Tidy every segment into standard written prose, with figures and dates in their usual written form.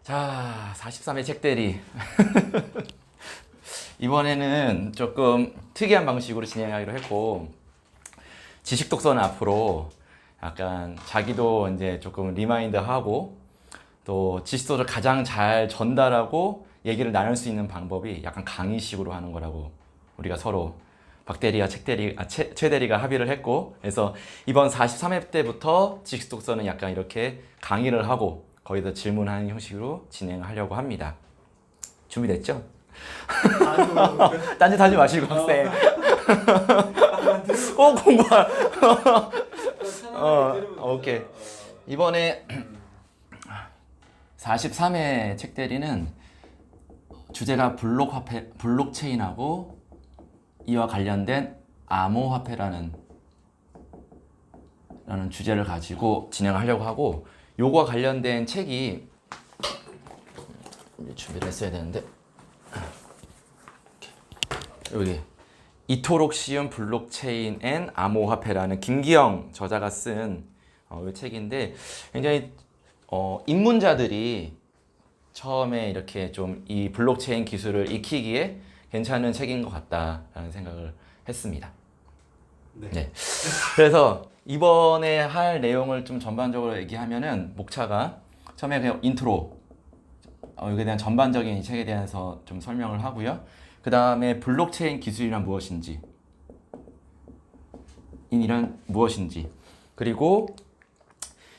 자, 43회 책대리. 이번에는 조금 특이한 방식으로 진행하기로 했고, 지식 독서는 앞으로 약간 자기도 이제 조금 리마인드하고, 또 지식 독서를 가장 잘 전달하고 얘기를 나눌 수 있는 방법이 약간 강의식으로 하는 거라고 우리가 서로 박대리와 최 대리가 합의를 했고, 그래서 이번 43회 때부터 지식 독서는 약간 이렇게 강의를 하고 거기서 질문하는 형식으로 진행하려고 합니다. 준비됐죠? 딴짓 하지 마시고 학생. 꼭 공부할. 오케이. 이번에 43회 책대리는 주제가 블록체인하고 이와 관련된 암호화폐라는 주제를 가지고 진행하려고 하고, 요거와 관련된 책이 준비를 했어야 되는데, 여기 이토록 쉬운 블록체인 앤 암호화폐라는 김기영 저자가 쓴 이 책인데, 굉장히 입문자들이 처음에 이렇게 좀 이 블록체인 기술을 익히기에 괜찮은 책인 것 같다라는 생각을 했습니다. 네. 그래서 이번에 할 내용을 좀 전반적으로 얘기하면은, 목차가 처음에 그냥 인트로, 여기에 대한 전반적인 이 책에 대해서 좀 설명을 하고요. 그 다음에 블록체인 기술이란 무엇인지, 무엇인지, 그리고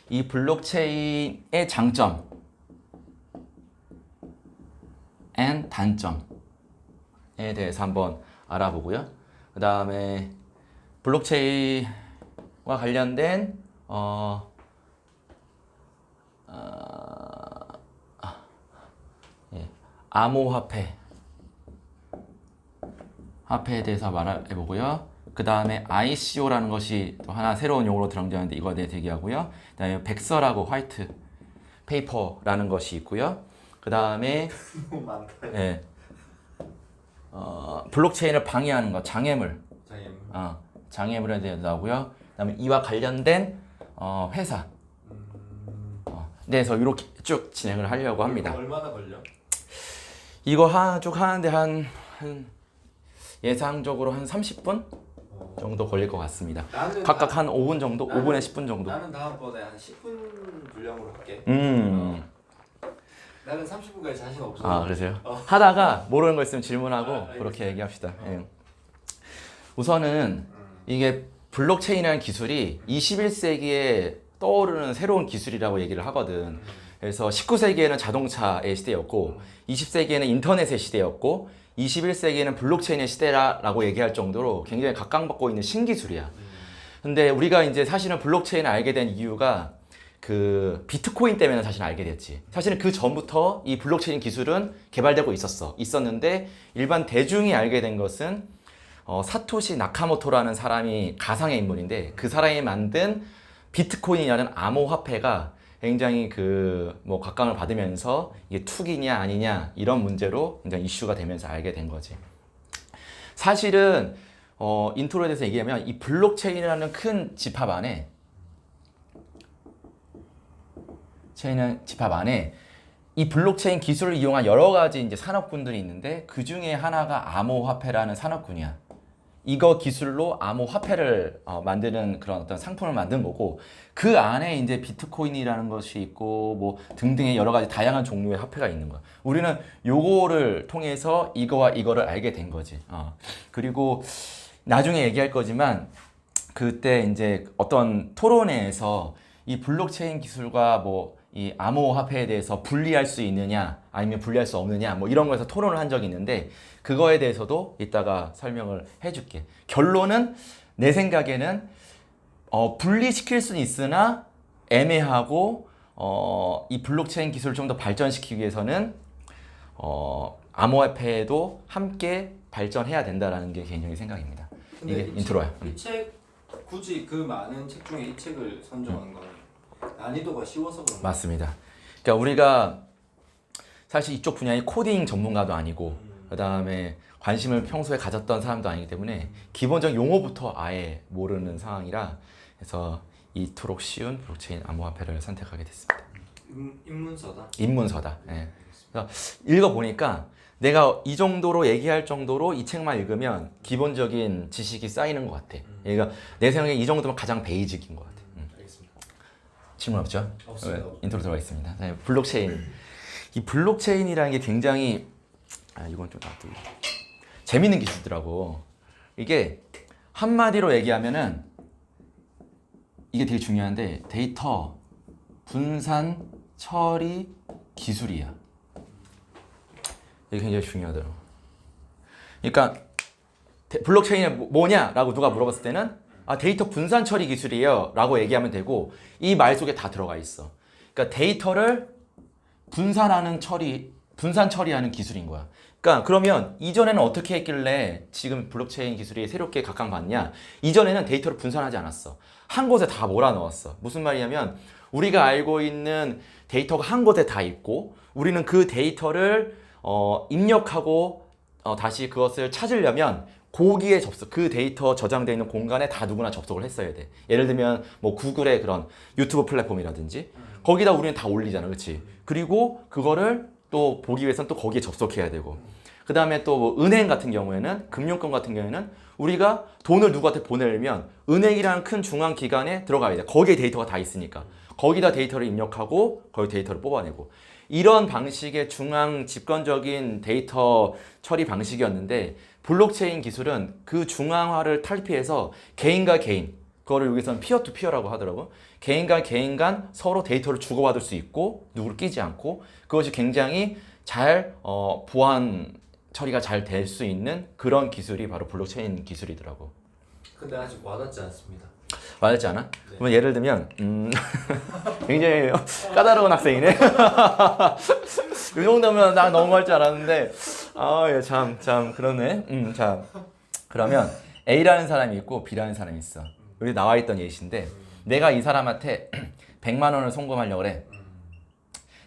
이 블록체인의 장점 앤 단점에 대해서 한번 알아보고요. 그 다음에 블록체인과 관련된 암호화폐에 대해서 말해보고요. 그 다음에 ICO라는 것이 또 하나 새로운 용어로 들어있는데 이거에 대해 얘기하고요. 그 다음에 백서라고 화이트 페이퍼라는 것이 있고요. 그 다음에 블록체인을 방해하는 것, 장애물에 대해서 하고요. 그 다음에 이와 관련된 회사 대해서 이렇게 쭉 진행을 하려고 합니다. 얼마나 걸려? 이거 쭉 하는데 한 예상적으로 한 30분 정도 걸릴 것 같습니다. 각각 한 5분 정도? 5분에 10분 정도? 나는 다음번에 한 10분 분량으로 할게. 나는 30분까지 자신 없어. 아, 그러세요? 하다가 모르는 거 있으면 질문하고 그렇게 얘기합시다. 예. 우선은 이게 블록체인이라는 기술이 21세기에 떠오르는 새로운 기술이라고 얘기를 하거든. 그래서 19세기에는 자동차의 시대였고, 20세기에는 인터넷의 시대였고, 21세기에는 블록체인의 시대라고 얘기할 정도로 굉장히 각광받고 있는 신기술이야. 근데 우리가 이제 사실은 블록체인을 알게 된 이유가 그 비트코인 때문에 사실 알게 됐지. 사실은 그 전부터 이 블록체인 기술은 개발되고 있었는데, 일반 대중이 알게 된 것은 사토시 나카모토라는 사람이 가상의 인물인데, 그 사람이 만든 비트코인이라는 암호화폐가 굉장히 각광을 받으면서 이게 투기냐 아니냐 이런 문제로 굉장히 이슈가 되면서 알게 된 거지. 사실은 인트로에 대해서 얘기하면, 이 블록체인이라는 큰 집합 안에 이 블록체인 기술을 이용한 여러 가지 이제 산업군들이 있는데, 그 중에 하나가 암호화폐라는 산업군이야. 이거 기술로 암호화폐를 만드는 그런 어떤 상품을 만든 거고, 그 안에 이제 비트코인이라는 것이 있고 뭐 등등의 여러 가지 다양한 종류의 화폐가 있는 거야. 우리는 요거를 통해서 이거와 이거를 알게 된 거지. 그리고 나중에 얘기할 거지만, 그때 이제 어떤 토론회에서 이 블록체인 기술과 뭐 이 암호화폐에 대해서 분리할 수 있느냐 아니면 분리할 수 없느냐 뭐 이런 거에서 토론을 한 적이 있는데, 그거에 대해서도 이따가 설명을 해줄게. 결론은 내 생각에는 분리시킬 수는 있으나 애매하고, 이 블록체인 기술을 좀 더 발전시키기 위해서는 암호화폐도 함께 발전해야 된다라는 게 개인적인 생각입니다. 이게 인트로야. 이 책 굳이 그 많은 책 중에 이 책을 선정한 건 난이도가 쉬워서 그런 거야? 맞습니다. 그러니까 우리가 사실 이쪽 분야의 코딩 전문가도 아니고, 그 다음에 관심을 평소에 가졌던 사람도 아니기 때문에 기본적 용어부터 아예 모르는 상황이라, 그래서 이토록 쉬운 블록체인 암호화폐를 선택하게 됐습니다. 입문서다. 입문서다. 예. 그래서 읽어보니까 내가 이 정도로 얘기할 정도로 이 책만 읽으면 기본적인 지식이 쌓이는 것 같아. 그러니까 내 생각에 이 정도면 가장 베이직인 것 같아. 알겠습니다. 질문 없죠? 없습니다. 인트로 들어가겠습니다. 네, 블록체인. 이 블록체인이라는 게 굉장히 이건 좀 놔두고 재밌는 기술더라고. 이게 한마디로 얘기하면은 이게 되게 중요한데 데이터 분산 처리 기술이야. 이게 굉장히 중요하더라고. 그러니까 블록체인이 뭐냐라고 누가 물어봤을 때는 데이터 분산 처리 기술이에요 라고 얘기하면 되고 이 말 속에 다 들어가 있어. 그러니까 데이터를 분산 처리하는 기술인 거야. 그러니까 그러면 이전에는 어떻게 했길래 지금 블록체인 기술이 새롭게 각광받냐? 이전에는 데이터를 분산하지 않았어. 한 곳에 다 몰아넣었어. 무슨 말이냐면 우리가 알고 있는 데이터가 한 곳에 다 있고 우리는 그 데이터를 입력하고 다시 그것을 찾으려면 거기에 그 데이터 저장되어 있는 공간에 다 누구나 접속을 했어야 돼. 예를 들면 뭐 구글의 그런 유튜브 플랫폼이라든지 거기다 우리는 다 올리잖아, 그렇지? 그리고 그거를 또 보기 위해서는 또 거기에 접속해야 되고 그 다음에 또 뭐 은행 같은 경우에는 금융권 같은 경우에는 우리가 돈을 누구한테 보내려면 은행이라는 큰 중앙기관에 들어가야 돼. 거기에 데이터가 다 있으니까 거기다 데이터를 입력하고 거기 데이터를 뽑아내고 이런 방식의 중앙 집권적인 데이터 처리 방식이었는데 블록체인 기술은 그 중앙화를 탈피해서 개인과 개인 그거를 여기서는 피어투피어라고 하더라고. 개인과 개인 간 서로 데이터를 주고받을 수 있고 누구를 끼지 않고 그것이 굉장히 잘 보안 처리가 잘 될 수 있는 그런 기술이 바로 블록체인 기술이더라고. 근데 아직 와닿지 않습니다. 맞았지 않아? 네. 그러면 예를 들면 굉장히 까다로운 학생이네. 이 정도면 나 넘어갈 줄 알았는데 참 그러네. 자 그러면 A라는 사람이 있고 B라는 사람이 있어. 여기 나와 있던 예시인데 내가 이 사람한테 100만 원을 송금하려고 그래.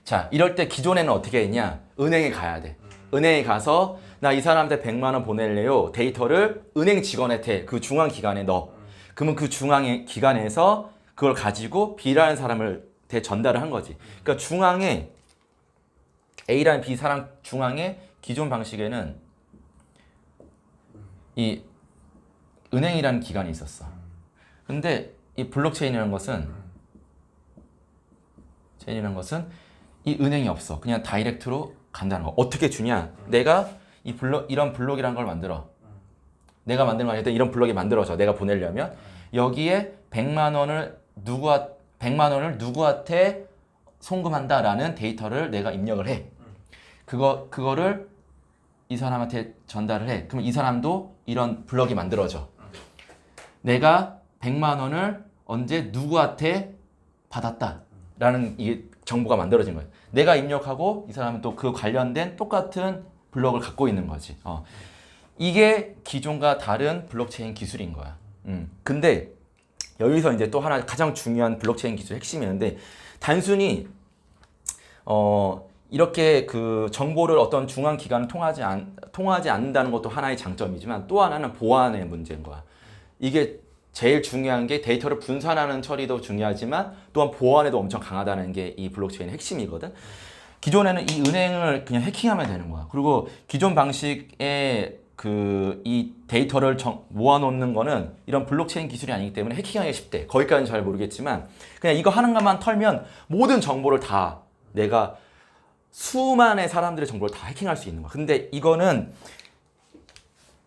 자 이럴 때 기존에는 어떻게 했냐? 은행에 가야 돼. 은행에 가서 나 이 사람한테 100만 원 보낼래요. 데이터를 은행 직원한테 그 중앙 기관에 넣어. 그러면 그 중앙 기관에서 그걸 가지고 B라는 사람을 전달을 한 거지. 그러니까 중앙에 A라는 B 사람 중앙에 기존 방식에는 이 은행이라는 기관이 있었어. 근데 이 블록체인이라는 것은 이 은행이 없어. 그냥 다이렉트로 간다는 거. 어떻게 주냐? 내가 이런 블록이라는 걸 만들어. 내가 만든 거 아니라 이런 블록이 만들어져. 내가 보내려면 여기에 100만 원을 누구한테 송금한다라는 데이터를 내가 입력을 해. 그거를 이 사람한테 전달을 해. 그럼 이 사람도 이런 블록이 만들어져. 내가 100만 원을 언제 누구한테 받았다라는 이 정보가 만들어진 거예요. 내가 입력하고 이 사람은 또 그 관련된 똑같은 블록을 갖고 있는 거지. 이게 기존과 다른 블록체인 기술인 거야. 근데 여기서 이제 또 하나 가장 중요한 블록체인 기술 핵심이 있는데 단순히 이렇게 그 정보를 어떤 중앙 기관을 통하지 않는다는 것도 하나의 장점이지만 또 하나는 보안의 문제인 거야. 이게 제일 중요한 게 데이터를 분산하는 처리도 중요하지만 또한 보안에도 엄청 강하다는 게 이 블록체인의 핵심이거든. 기존에는 이 은행을 그냥 해킹하면 되는 거야. 그리고 기존 방식의 이 데이터를 모아놓는 거는 이런 블록체인 기술이 아니기 때문에 해킹하기 쉽대. 거기까지는 잘 모르겠지만 그냥 이거 하나만 털면 모든 정보를 다 내가 수만의 사람들의 정보를 다 해킹할 수 있는 거야. 근데 이거는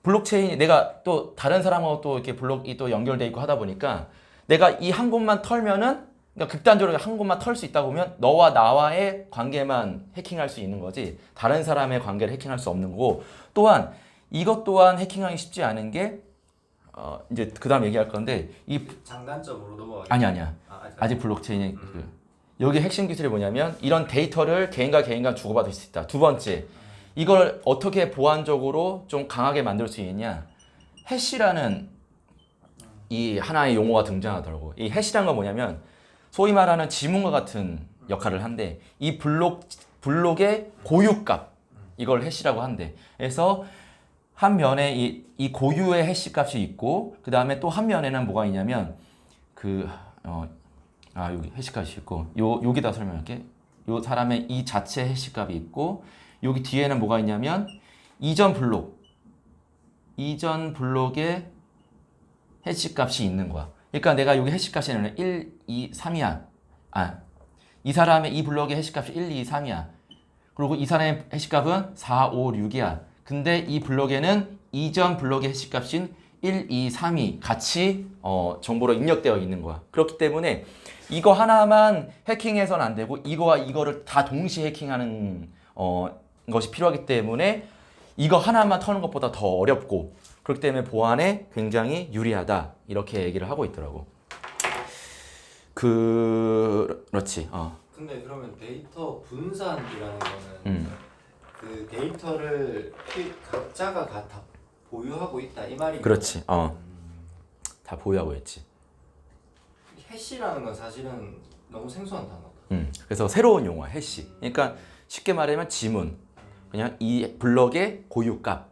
블록체인이 내가 또 다른 사람하고 또 이렇게 블록이 또 연결돼 있고 하다 보니까 내가 이 한 곳만 털면은 그러니까 극단적으로 한 곳만 털 수 있다 보면 너와 나와의 관계만 해킹할 수 있는 거지 다른 사람의 관계를 해킹할 수 없는 거고 또한 이것 또한 해킹하기 쉽지 않은 게 이제 그 다음 얘기할 건데 이 장단점으로 넘어가겠습니다. 아니야 아직 블록체인이 여기 핵심 기술이 뭐냐면 이런 데이터를 개인과 개인과 주고받을 수 있다. 두 번째 이걸 어떻게 보안적으로 좀 강하게 만들 수 있냐 해시라는 이 하나의 용어가 등장하더라고. 이 해시라는 건 뭐냐면 소위 말하는 지문과 같은 역할을 한대. 이 블록의 고유값 이걸 해시라고 한대. 그래서 한 면에 이 고유의 해시 값이 있고 그 다음에 또 한 면에는 뭐가 있냐면 여기 해시 값이 있고 여기다 설명할게. 요 사람의 이 자체 해시 값이 있고 여기 뒤에는 뭐가 있냐면 이전 블록에 해시 값이 있는 거야. 그러니까 내가 여기 해시 값이 1, 2, 3이야. 이 사람의 이 블록의 해시 값이 1, 2, 3이야. 그리고 이 사람의 해시 값은 4, 5, 6이야. 근데 이 블록에는 이전 블록의 해시 값인 1, 2, 3이 같이 정보로 입력되어 있는 거야. 그렇기 때문에 이거 하나만 해킹해서는 안 되고 이거와 이거를 다 동시에 해킹하는 것이 필요하기 때문에 이거 하나만 터는 것보다 더 어렵고 그렇기 때문에 보안에 굉장히 유리하다 이렇게 얘기를 하고 있더라고. 그렇지. 근데 그러면 데이터 분산이라는 거는 그 데이터를 각자가 다 보유하고 있다 이 말이. 그렇지. 다 보유하고 있지. 해시라는 건 사실은 너무 생소한 단어다. 그래서 새로운 용어 해시. 그러니까 쉽게 말하면 지문. 그냥 이 블럭의 고유값.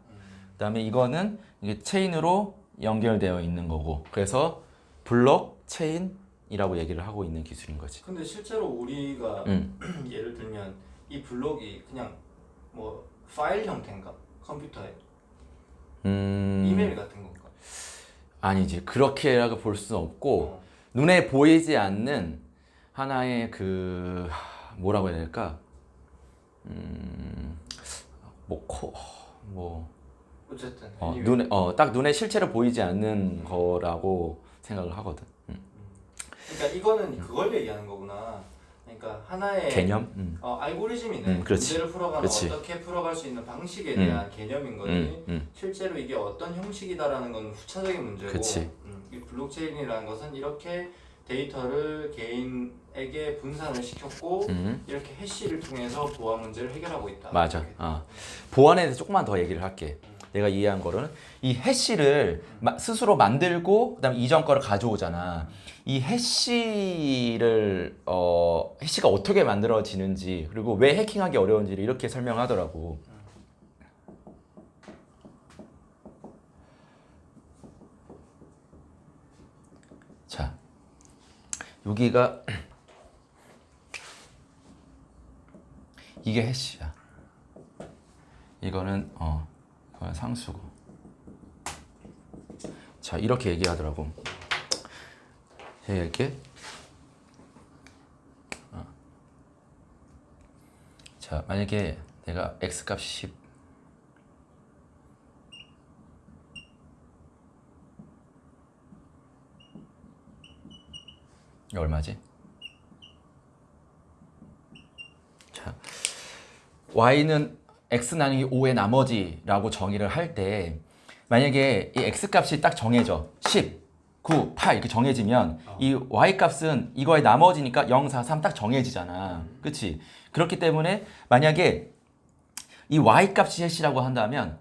그다음에 이거는 이게 체인으로 연결되어 있는 거고. 그래서 블록 체인이라고 얘기를 하고 있는 기술인 거지. 근데 실제로 우리가 예를 들면 이 블록이 그냥 뭐 파일 형태인가? 컴퓨터에 이메일 같은 건가? 아니지. 그렇게라고 볼 수는 없고 눈에 보이지 않는 하나의 뭐라고 해야 될까? 어쨌든 눈에 딱 눈에 실제로 보이지 않는 거라고 생각을 하거든. 그러니까 이거는 그걸 얘기하는 거구나. 그러니까 하나의 개념. 알고리즘이네. 그렇지. 문제를 풀어가는 그렇지. 어떻게 풀어갈 수 있는 방식에 대한 개념인 거지. 실제로 이게 어떤 형식이다라는 건 후차적인 문제고. 그치. 이 블록체인이라는 것은 이렇게 데이터를 개인에게 분산을 시켰고 이렇게 해시를 통해서 보안 문제를 해결하고 있다. 맞아. 보안에 대해서 조금만 더 얘기를 할게. 내가 이해한 거로는 이 해시를 스스로 만들고 그다음에 이전 거를 가져오잖아. 이 해시가 어떻게 만들어지는지 그리고 왜 해킹하기 어려운지를 이렇게 설명하더라고. 자, 여기가 이게 해시야. 이거는 이건 상수고. 자, 이렇게 얘기하더라고. 이렇게. 자, 만약에 내가 x 값이 10. 이게 얼마지? 자, y는 x 나누기 5의 나머지라고 정의를 할 때 만약에 이 x 값이 딱 정해져 10, 9, 8 이렇게 정해지면 이 y 값은 이거의 나머지니까 0, 4, 3 딱 정해지잖아. 그치? 그렇기 때문에 만약에 이 y 값이 해시라고 한다면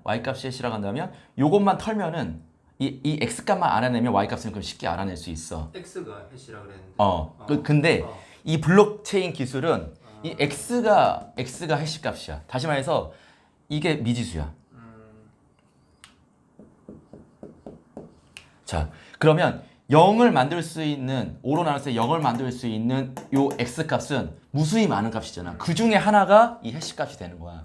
요것만 털면은 이 x 값만 알아내면 y 값은 그럼 쉽게 알아낼 수 있어. x가 해시라 그랬는데. 근데 이 블록체인 기술은 이 x가 해시 값이야. 다시 말해서 이게 미지수야. 자, 그러면 0을 만들 수 있는 5로 나눴을 때 0을 만들 수 있는 요 x 값은 무수히 많은 값이잖아. 그 중에 하나가 이 해시 값이 되는 거야.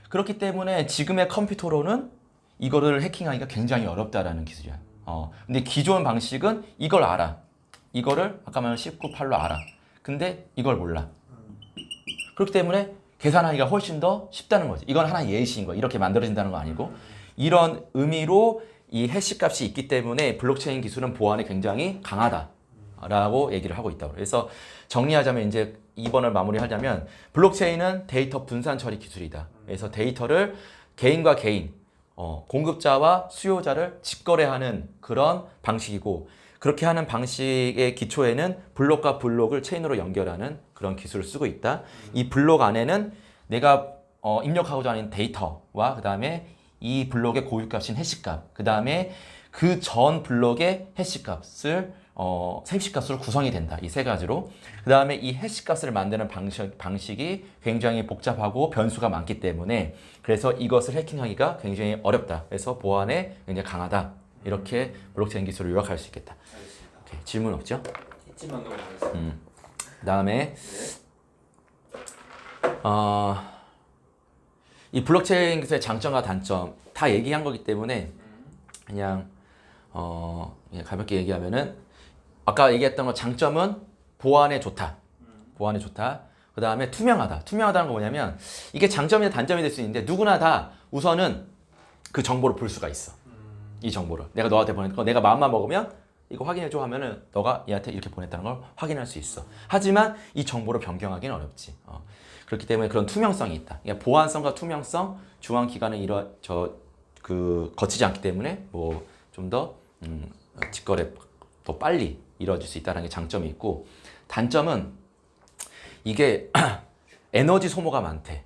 그렇기 때문에 지금의 컴퓨터로는 이거를 해킹하기가 굉장히 어렵다라는 기술이야. 근데 기존 방식은 이걸 알아. 이거를 아까 말한 19, 8로 알아. 근데 이걸 몰라. 그렇기 때문에 계산하기가 훨씬 더 쉽다는 거지. 이건 하나의 예시인 거야. 이렇게 만들어진다는 거 아니고. 이런 의미로 이 해시 값이 있기 때문에 블록체인 기술은 보안에 굉장히 강하다라고 얘기를 하고 있다고. 그래서 정리하자면 이제 2번을 마무리하자면 블록체인은 데이터 분산 처리 기술이다. 그래서 데이터를 개인과 개인, 공급자와 수요자를 직거래하는 그런 방식이고 그렇게 하는 방식의 기초에는 블록과 블록을 체인으로 연결하는 그런 기술을 쓰고 있다. 이 블록 안에는 내가 입력하고자 하는 데이터와 그 다음에 이 블록의 고유값인 해시값, 그 다음에 그 전 블록의 해시값을 해시값으로 구성이 된다. 이 세 가지로. 그 다음에 이 해시값을 만드는 방식이 굉장히 복잡하고 변수가 많기 때문에 그래서 이것을 해킹하기가 굉장히 어렵다. 그래서 보안에 굉장히 강하다. 이렇게 블록체인 기술을 요약할 수 있겠다. 알겠습니다. 오케이, 질문 없죠? 있지만 넘어가겠습니다. 그 다음에 네. 이 블록체인 기술의 장점과 단점 다 얘기한 거기 때문에 그냥 가볍게 얘기하면은 아까 얘기했던 거 장점은 보안에 좋다. 보안에 좋다. 그 다음에 투명하다. 투명하다는 거 뭐냐면 이게 장점이나 단점이 될 수 있는데 누구나 다 우선은 그 정보를 볼 수가 있어. 이 정보를. 내가 너한테 보냈던 거 내가 마음만 먹으면 이거 확인해줘 하면은 너가 얘한테 이렇게 보냈다는 걸 확인할 수 있어. 하지만 이 정보를 변경하기는 어렵지. 그렇기 때문에 그런 투명성이 있다. 그러니까 보안성과 투명성, 중앙 기관은 거치지 않기 때문에 뭐 좀 더 직거래 더 빨리 이루어질 수 있다는 게 장점이 있고 단점은 이게 에너지 소모가 많대.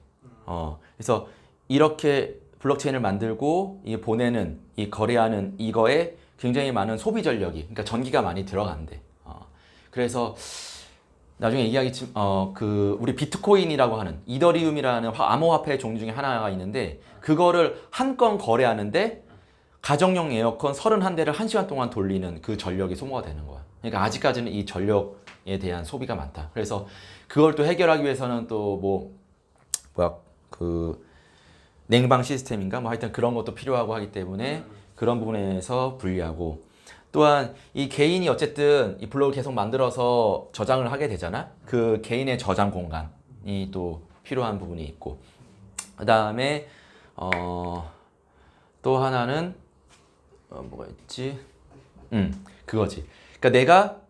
그래서 이렇게 블록체인을 만들고 이 보내는 이 거래하는 이거에 굉장히 많은 소비 전력이 그러니까 전기가 많이 들어간대. 그래서 나중에 얘기하겠지만 우리 비트코인이라고 하는 이더리움이라는 암호화폐 종류 중에 하나가 있는데 그거를 한 건 거래하는데 가정용 에어컨 31대를 1시간 동안 돌리는 그 전력이 소모가 되는 거야. 그러니까 아직까지는 이 전력에 대한 소비가 많다. 그래서 그걸 또 해결하기 위해서는 또 냉방 시스템인가 뭐 하여튼 그런 것도 필요하고 하기 때문에 그런 부분에서 불리하고 또한 이 개인이 어쨌든 이 블록을 계속 만들어서 저장을 하게 되잖아. 그 개인의 저장 공간이 또 필요한 부분이 있고 그 다음에 또 하나는 뭐가 있지? 그거지. 그러니까 내가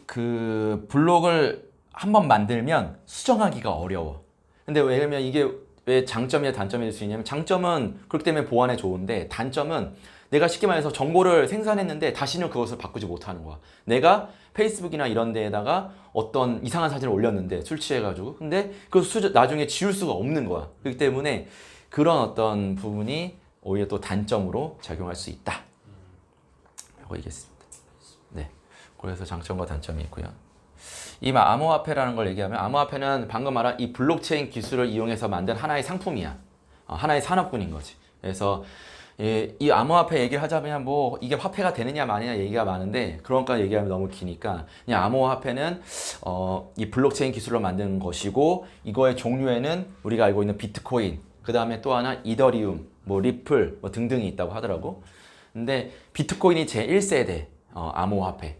그 블록을 한번 만들면 수정하기가 어려워. 근데 왜냐면 이게 왜 장점이나 단점이 될 수 있냐면 장점은 그렇기 때문에 보안에 좋은데 단점은 내가 쉽게 말해서 정보를 생산했는데 다시는 그것을 바꾸지 못하는 거야. 내가 페이스북이나 이런 데에다가 어떤 이상한 사진을 올렸는데 술 취해가지고 근데 그걸 나중에 지울 수가 없는 거야. 그렇기 때문에 그런 어떤 부분이 오히려 또 단점으로 작용할 수 있다 라고 얘기했습니다. 네, 그래서 장점과 단점이 있고요. 이 암호화폐라는 걸 얘기하면 암호화폐는 방금 말한 이 블록체인 기술을 이용해서 만든 하나의 상품이야. 하나의 산업군인 거지. 그래서 이 암호화폐 얘기를 하자면 뭐 이게 화폐가 되느냐 마느냐 얘기가 많은데 그런 것까지 얘기하면 너무 기니까 그냥 암호화폐는 이 블록체인 기술로 만든 것이고 이거의 종류에는 우리가 알고 있는 비트코인 그 다음에 또 하나 이더리움 뭐 리플 뭐 등등이 있다고 하더라고. 근데 비트코인이 제1세대 암호화폐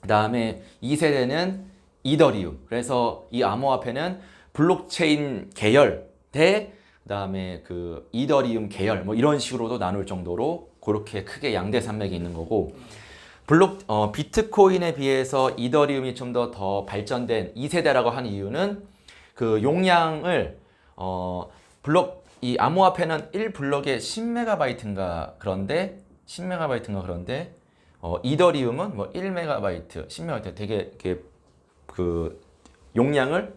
그 다음에 2세대는 이더리움. 그래서 이 암호화폐는 블록체인 계열 대 그다음에 그 이더리움 계열 뭐 이런 식으로도 나눌 정도로 그렇게 크게 양대 산맥이 있는 거고 비트코인에 비해서 이더리움이 좀 더 발전된 2세대라고 한 이유는 그 용량을 이 암호화폐는 1블럭에 10MB인가 그런데 이더리움은 뭐 1MB, 10MB 되게 이렇게 그 용량을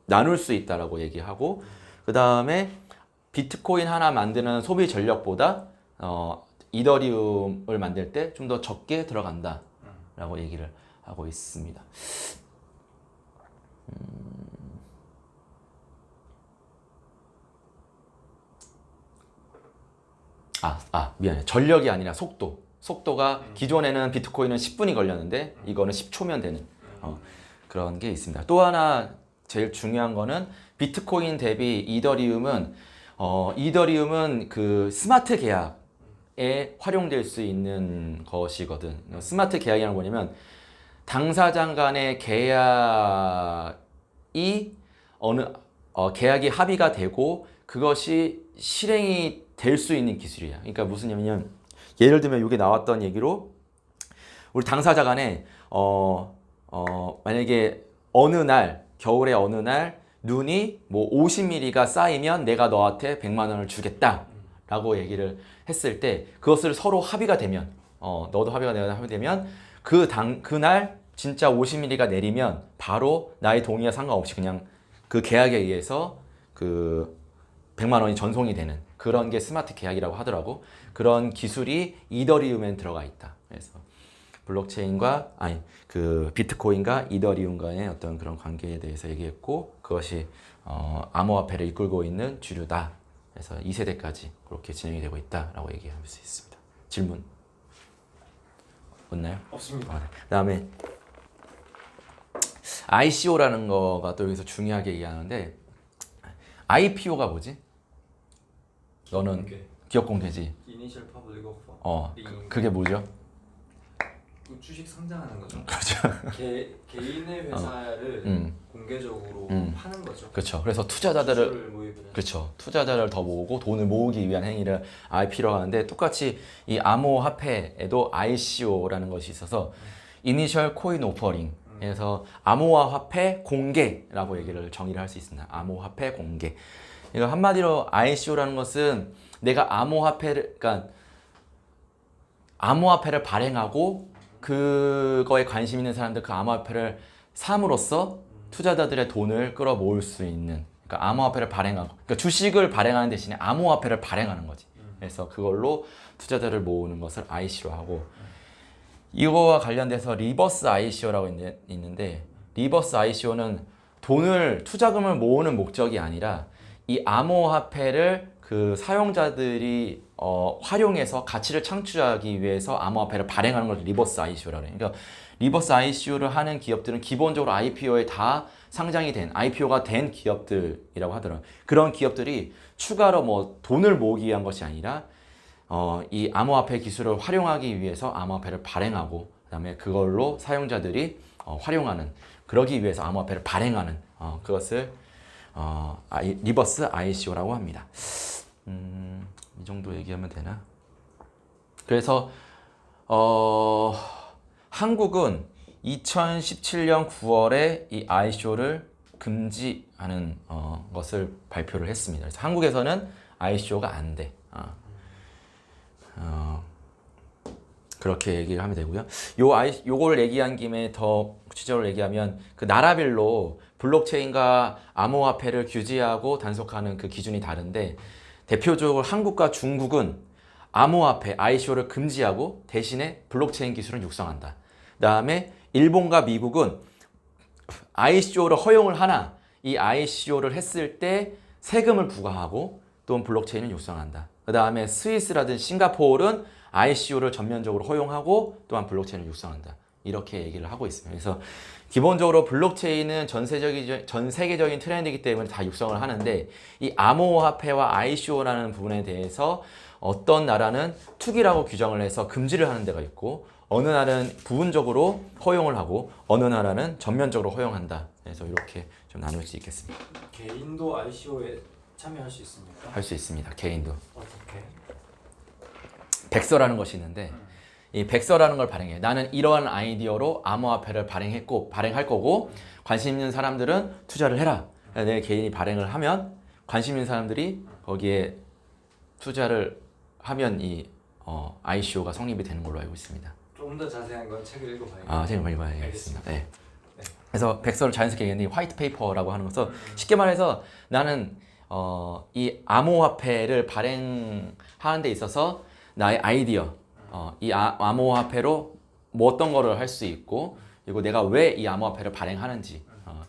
나눌 수 있다라고 얘기하고 그 다음에 비트코인 하나 만드는 소비 전력보다 이더리움을 만들 때 좀 더 적게 들어간다 라고 얘기를 하고 있습니다. 미안해. 전력이 아니라 속도가 기존에는 비트코인은 10분이 걸렸는데 이거는 10초면 되는 그런 게 있습니다. 또 하나 제일 중요한 거는 비트코인 대비 이더리움은 그 스마트 계약에 활용될 수 있는 것이거든. 스마트 계약이란 뭐냐면 당사자 간의 계약이 계약이 합의가 되고 그것이 실행이 될 수 있는 기술이야. 그러니까 무슨 얘기냐면 예를 들면 여기 나왔던 얘기로 우리 당사자 간에 만약에 겨울에 어느 날 눈이 뭐 50mm가 쌓이면 내가 너한테 100만 원을 주겠다 라고 얘기를 했을 때 그것을 서로 합의가 되면 너도 합의되면 그날 진짜 50mm가 내리면 바로 나의 동의와 상관없이 그냥 그 계약에 의해서 그 100만 원이 전송이 되는 그런 게 스마트 계약이라고 하더라고. 그런 기술이 이더리움엔 들어가 있다. 그래서 블록체인과 그 비트코인과 이더리움과의 어떤 그런 관계에 대해서 얘기했고 그것이 암호화폐를 이끌고 있는 주류다. 그래서 2세대까지 그렇게 진행이 되고 있다라고 얘기할 수 있습니다. 질문 없나요? 없습니다. 그다음에 ICO라는 거가 또 여기서 중요하게 얘기하는데 IPO가 뭐지? 너는 공개. 기업 공개지? Initial Public Offer. 그게 뭐죠? 그 주식 상장하는 거죠. 그렇죠. 개인의 회사를 공개적으로 파는 거죠. 그렇죠. 그래서 투자자들을 주주를 모집을 해서. 그렇죠. 투자자를 더 모으고 돈을 모으기 위한 행위를 IPO라고 하는데 똑같이 이 암호화폐에도 ICO라는 것이 있어서 Initial Coin Offering 그래서 암호화폐 공개라고 얘기를 정의를 할 수 있습니다. 암호화폐 공개. 이거 한마디로 ICO라는 것은 내가 그러니까 암호화폐를 발행하고 그거에 관심 있는 사람들 그 암호화폐를 삼으로써 투자자들의 돈을 끌어모을 수 있는 그러니까 암호화폐를 발행하고 그러니까 주식을 발행하는 대신에 암호화폐를 발행하는 거지. 그래서 그걸로 투자자를 모으는 것을 ICO로 하고 이거와 관련돼서 리버스 ICO라고 있는데 리버스 ICO는 돈을 투자금을 모으는 목적이 아니라 이 암호화폐를 그 사용자들이 활용해서 가치를 창출하기 위해서 암호화폐를 발행하는 걸 리버스 ICO라고 해요. 그러니까 리버스 ICO를 하는 기업들은 기본적으로 IPO에 다 상장이 된 IPO가 된 기업들이라고 하더라고요. 그런 기업들이 추가로 뭐 돈을 모으기 위한 것이 아니라 이 암호화폐 기술을 활용하기 위해서 암호화폐를 발행하고 그다음에 그걸로 사용자들이 활용하는 그러기 위해서 암호화폐를 발행하는 그것을 리버스 ICO라고 합니다. 이 정도 얘기하면 되나? 그래서 한국은 2017년 9월에 이 ICO를 금지하는 것을 발표를 했습니다. 그래서 한국에서는 ICO가 안 돼. 그렇게 얘기를 하면 되고요. 요걸 얘기한 김에 더 구체적으로 얘기하면 그 나라별로 블록체인과 암호화폐를 규제하고 단속하는 그 기준이 다른데 대표적으로 한국과 중국은 암호화폐 ICO를 금지하고 대신에 블록체인 기술을 육성한다. 그다음에 일본과 미국은 ICO를 허용을 하나 이 ICO를 했을 때 세금을 부과하고 또는 블록체인을 육성한다. 그다음에 스위스라든지 싱가포르는 ICO를 전면적으로 허용하고 또한 블록체인을 육성한다. 이렇게 얘기를 하고 있습니다. 그래서 기본적으로 블록체인은 전 세계적인 트렌드이기 때문에 다 육성을 하는데 이 암호화폐와 ICO라는 부분에 대해서 어떤 나라는 투기라고 규정을 해서 금지를 하는 데가 있고 어느 나라는 부분적으로 허용을 하고 어느 나라는 전면적으로 허용한다. 그래서 이렇게 좀 나눌 수 있겠습니다. 개인도 ICO에 참여할 수 있습니까? 할 수 있습니다. 개인도. 어떻게? 백서라는 것이 있는데 이 백서라는 걸 발행해. 나는 이러한 아이디어로 암호화폐를 발행할 거고 관심 있는 사람들은 투자를 해라. 내 개인이 발행을 하면 관심 있는 사람들이 거기에 투자를 하면 이 ICO가 성립이 되는 걸로 알고 있습니다. 좀 더 자세한 건 책을 읽어봐야겠네요. 책을 읽어야겠습니다. 네. 네. 그래서 백서를 자연스럽게 얘기했는데 화이트 페이퍼라고 하는 것은 쉽게 말해서 나는 이 암호화폐를 발행하는 데 있어서 나의 아이디어 이 암호화폐로 뭐 어떤 거를 할 수 있고 그리고 내가 왜 이 암호화폐를 발행하는지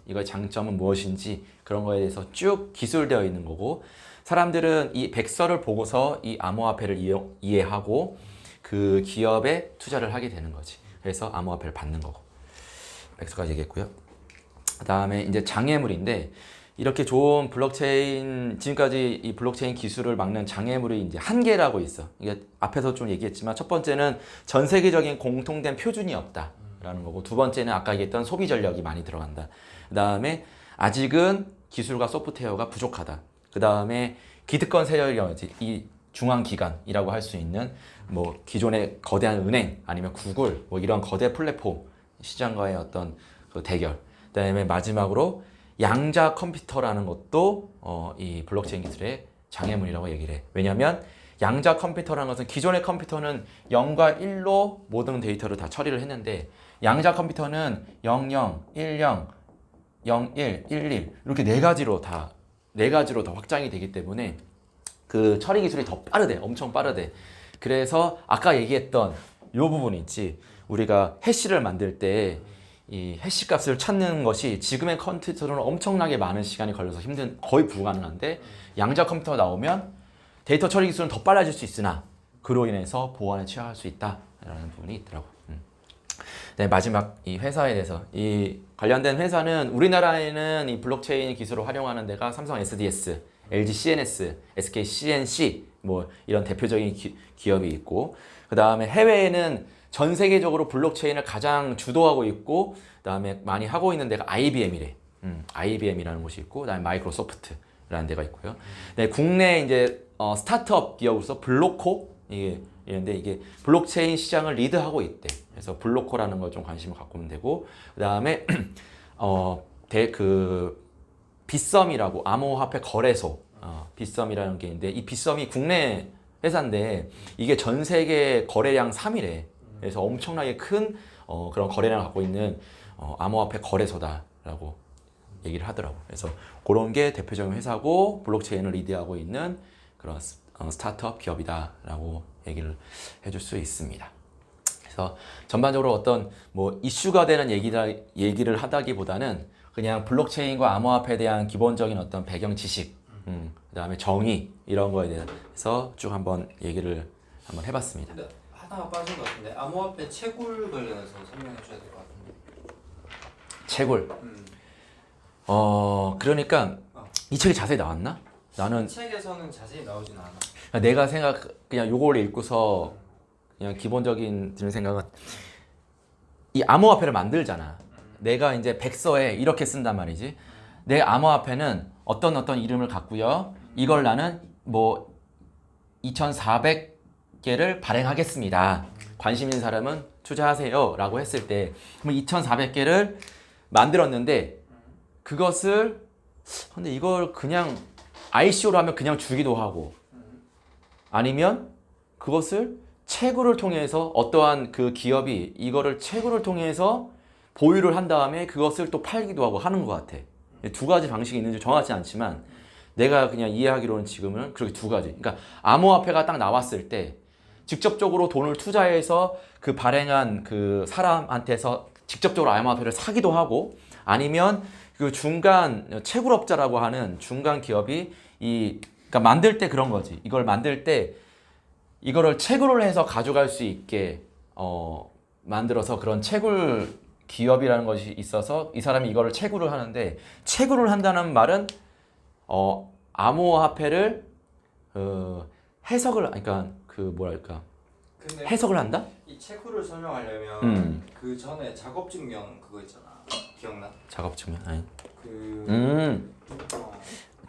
이거의 장점은 무엇인지 그런 거에 대해서 쭉 기술되어 있는 거고 사람들은 이 백서를 보고서 이 암호화폐를 이해하고 그 기업에 투자를 하게 되는 거지. 그래서 암호화폐를 받는 거고 백서까지 얘기했고요. 그 다음에 이제 장애물인데 이렇게 좋은 블록체인 지금까지 이 블록체인 기술을 막는 장애물이 이제 한 개라고 있어. 이게 앞에서 좀 얘기했지만 첫 번째는 전 세계적인 공통된 표준이 없다라는 거고 두 번째는 아까 얘기했던 소비 전력이 많이 들어간다. 그 다음에 아직은 기술과 소프트웨어가 부족하다. 그 다음에 기득권 세력이라든지 이 중앙기관이라고 할 수 있는 뭐 기존의 거대한 은행 아니면 구글 뭐 이런 거대 플랫폼 시장과의 어떤 그 대결. 그 다음에 마지막으로 양자 컴퓨터라는 것도 이 블록체인 기술의 장애물이라고 얘기를 해. 왜냐하면 양자 컴퓨터라는 것은 기존의 컴퓨터는 0과 1로 모든 데이터를 다 처리를 했는데 양자 컴퓨터는 00, 10, 01, 11 이렇게 네 가지로 다 확장이 되기 때문에 그 처리 기술이 더 빠르대. 엄청 빠르대. 그래서 아까 얘기했던 이 부분 있지. 우리가 해시를 만들 때 이 해시 값을 찾는 것이 지금의 컴퓨터로는 엄청나게 많은 시간이 걸려서 거의 불가능한데 양자 컴퓨터가 나오면 데이터 처리 기술은 더 빨라질 수 있으나 그로 인해서 보안에 취약할 수 있다라는 부분이 있더라고. 네, 마지막 이 회사에 대해서 이 관련된 회사는 우리나라에는 이 블록체인 기술을 활용하는 데가 삼성 SDS, LG CNS, SK CNC 뭐 이런 대표적인 기업이 있고 그 다음에 해외에는 전 세계적으로 블록체인을 가장 주도하고 있고 그 다음에 많이 하고 있는 데가 IBM이래. IBM이라는 곳이 있고 그다음에 마이크로소프트라는 데가 있고요. 네, 국내 이제 스타트업 기업으로서 블로코 이게 이런데 이게 블록체인 시장을 리드하고 있대. 그래서 블로코라는 걸 좀 관심을 갖고 오면 되고 그다음에 그 빗썸이라고 암호화폐 거래소 빗썸이라는 게 있는데 이 빗썸이 국내 회사인데 이게 전 세계 거래량 3위래. 그래서 엄청나게 큰 그런 거래량을 갖고 있는 암호화폐 거래소다라고 얘기를 하더라고. 그래서 그런 게 대표적인 회사고 블록체인을 리드하고 있는 그런 스타트업 기업이다라고 얘기를 해줄 수 있습니다. 그래서 전반적으로 어떤 뭐 이슈가 되는 얘기를 하다기보다는 그냥 블록체인과 암호화폐에 대한 기본적인 어떤 배경 지식, 그다음에 정의 이런 거에 대해서 쭉 한번 얘기를 한번 해봤습니다. 근데 하나가 빠진 것 같은데 암호화폐 채굴 관련해서 설명해 줘야 될 것 같은데. 채굴. 그러니까 이 책이 자세히 나왔나? 나는 책에서는 자세히 나오진 않아. 내가 그냥 요걸 읽고서 그냥 기본적인 드는 생각은 이 암호화폐를 만들잖아. 내가 이제 백서에 이렇게 쓴단 말이지. 내 암호화폐는 어떤 이름을 갖고요. 이걸 나는 뭐 2,400개를 발행하겠습니다. 관심 있는 사람은 투자하세요. 라고 했을 때 그럼 2,400개를 만들었는데 그것을 근데 이걸 그냥 ICO로 하면 그냥 주기도 하고 아니면 그것을 채굴을 통해서 어떠한 그 기업이 이거를 채굴을 통해서 보유를 한 다음에 그것을 또 팔기도 하고 하는 것 같아. 두 가지 방식이 있는지 정확하지 않지만 내가 그냥 이해하기로는 지금은 그렇게 두 가지. 그러니까 암호화폐가 딱 나왔을 때 직접적으로 돈을 투자해서 그 발행한 그 사람한테서 직접적으로 암호화폐를 사기도 하고 아니면 그 중간 채굴업자라고 하는 중간 기업이 그러니까 만들 때 그런 거지. 이걸 만들 때 이거를 채굴을 해서 가져갈 수 있게 만들어서 그런 채굴 기업이라는 것이 있어서 이 사람이 이거를 채굴을 하는데 채굴을 한다는 말은 암호화폐를 해석을 그러니까 그 뭐랄까 해석을 한다? 이 채굴을 설명하려면 그 전에 작업 증명 그거 있잖아. 기억나? 작업 측면 아니.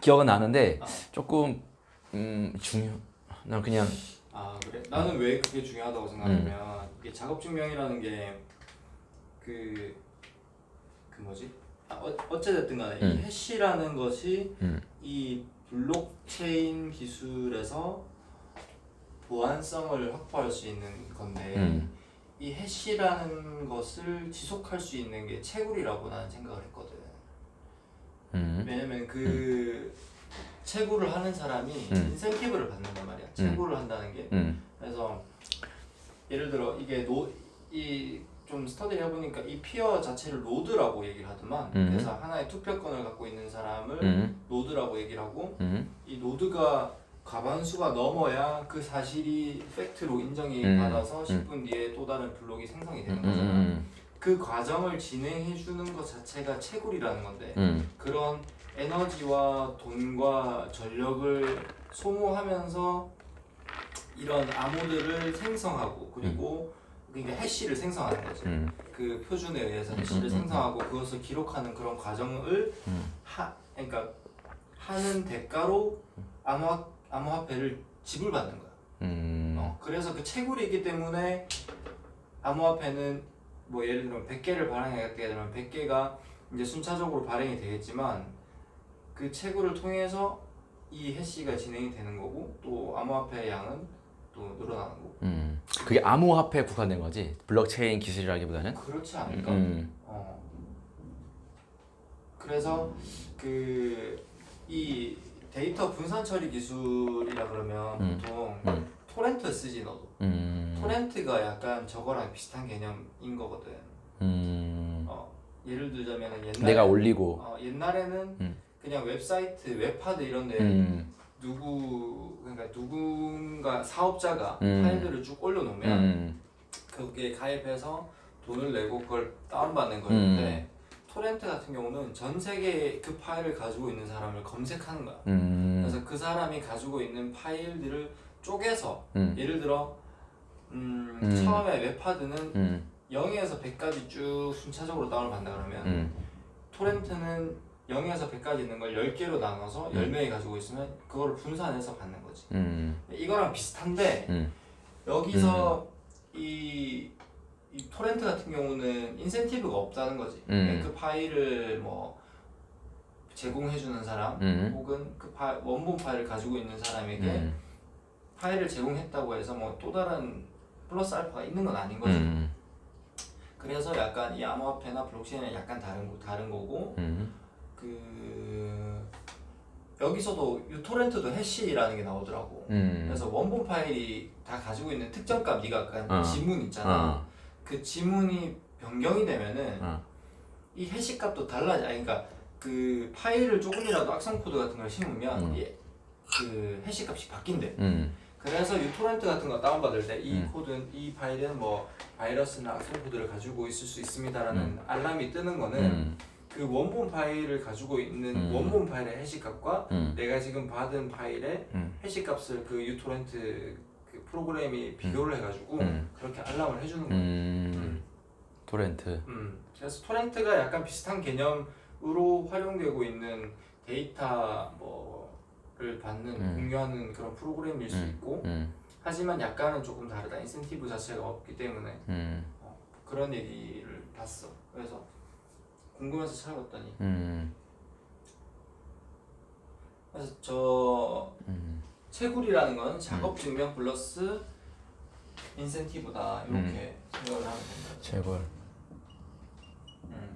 기억은 나는데 조금 난 그냥 그래? 나는 왜 그게 중요하다고 생각하냐면 이게 작업 증명이라는 게 그 뭐지? 어찌됐든 간에 이 해시라는 것이 이 블록체인 기술에서 보안성을 확보할 수 있는 건데 이 해시라는 것을 지속할 수 있는 게 채굴이라고 나는 생각을 했거든. 왜냐면 그 채굴을 하는 사람이 인센티브를 받는단 말이야. 채굴을 한다는 게. 그래서 예를 들어 이게 좀 스터디를 해보니까 이 피어 자체를 노드라고 얘기를 하더만. 그래서 하나의 투표권을 갖고 있는 사람을 노드라고 얘기를 하고 이 노드가 과반수가 넘어야 그 사실이 팩트로 인정이 받아서 10분 뒤에 또 다른 블록이 생성이 되는 거잖아. 그 과정을 진행해 주는 것 자체가 채굴이라는 건데 그런 에너지와 돈과 전력을 소모하면서 이런 암호들을 생성하고 그리고 그러니까 해시를 생성하는 거지. 그 표준에 의해서 해시를 생성하고 그것을 기록하는 그런 과정을 그러니까 하는 대가로 암호화폐를 지불받는 거야. 그래서 그 채굴이기 때문에 암호화폐는 뭐 예를 들면 100개를 발행하게 되면 100개가 이제 순차적으로 발행이 되겠지만 그 채굴을 통해서 이 해시가 진행이 되는 거고 또 암호화폐의 양은 또 늘어나는 거고. 그게 암호화폐에 국한된 거지 블록체인 기술이라기보다는 그렇지 않을까? 그래서 이 데이터 분산 처리 기술이라 그러면 보통 토렌트 쓰지 너도. 토렌트가 약간 저거랑 비슷한 개념인 거거든. 예를 들자면 옛날에 내가 올리고 옛날에는 그냥 웹사이트, 웹하드 이런데 그러니까 누군가 사업자가 파일들을 쭉 올려놓으면 거기에 가입해서 돈을 내고 그걸 다운받는 거였는데 토렌트 같은 경우는 전 세계에 그 파일을 가지고 있는 사람을 검색하는 거야. 그래서 그 사람이 가지고 있는 파일들을 쪼개서 예를 들어 처음에 웹하드는 0에서 100까지 쭉 순차적으로 다운을 받는다 그러면 토렌트는 0에서 100까지 있는 걸 10개로 나눠서 10명이 가지고 있으면 그거를 분산해서 받는 거지. 이거랑 비슷한데 여기서 이 토렌트 같은 경우는 인센티브가 없다는 거지. 그 파일을 뭐 제공해주는 사람 혹은 그 원본 파일을 가지고 있는 사람에게 파일을 제공했다고 해서 뭐 또 다른 플러스 알파가 있는 건 아닌 거지. 그래서 약간 이 암호화폐나 블록체인은 약간 다른 거고 그 여기서도 유토렌트도 해시라는 게 나오더라고. 그래서 원본 파일이 다 가지고 있는 특정 값, 네가 아까 지문 있잖아. 그 지문이 변경이 되면은 이 해시 값도 달라져. 아니, 그러니까 그 파일을 조금이라도 악성 코드 같은 걸 심으면 그 해시 값이 바뀐대. 그래서 유토렌트 같은 거 다운받을 때 이 코드는 이 파일은 뭐 바이러스나 악성 코드를 가지고 있을 수 있습니다라는 알람이 뜨는 거는 그 원본 파일을 가지고 있는 원본 파일의 해시 값과 내가 지금 받은 파일의 해시 값을 그 유토렌트 그 프로그램이 비교를 해가지고 그렇게 알람을 해주는 거예요. 토렌트. 그래서 토렌트가 약간 비슷한 개념으로 활용되고 있는 데이터 뭐를 받는 공유하는 그런 프로그램일 수 있고 하지만 약간은 조금 다르다. 인센티브 자체가 없기 때문에 그런 얘기를 봤어. 그래서 궁금해서 찾아봤더니 그래서 저 채굴이라는 건 작업 증명 플러스 인센티브다 이렇게 생각을 하면 됩니다. 채굴.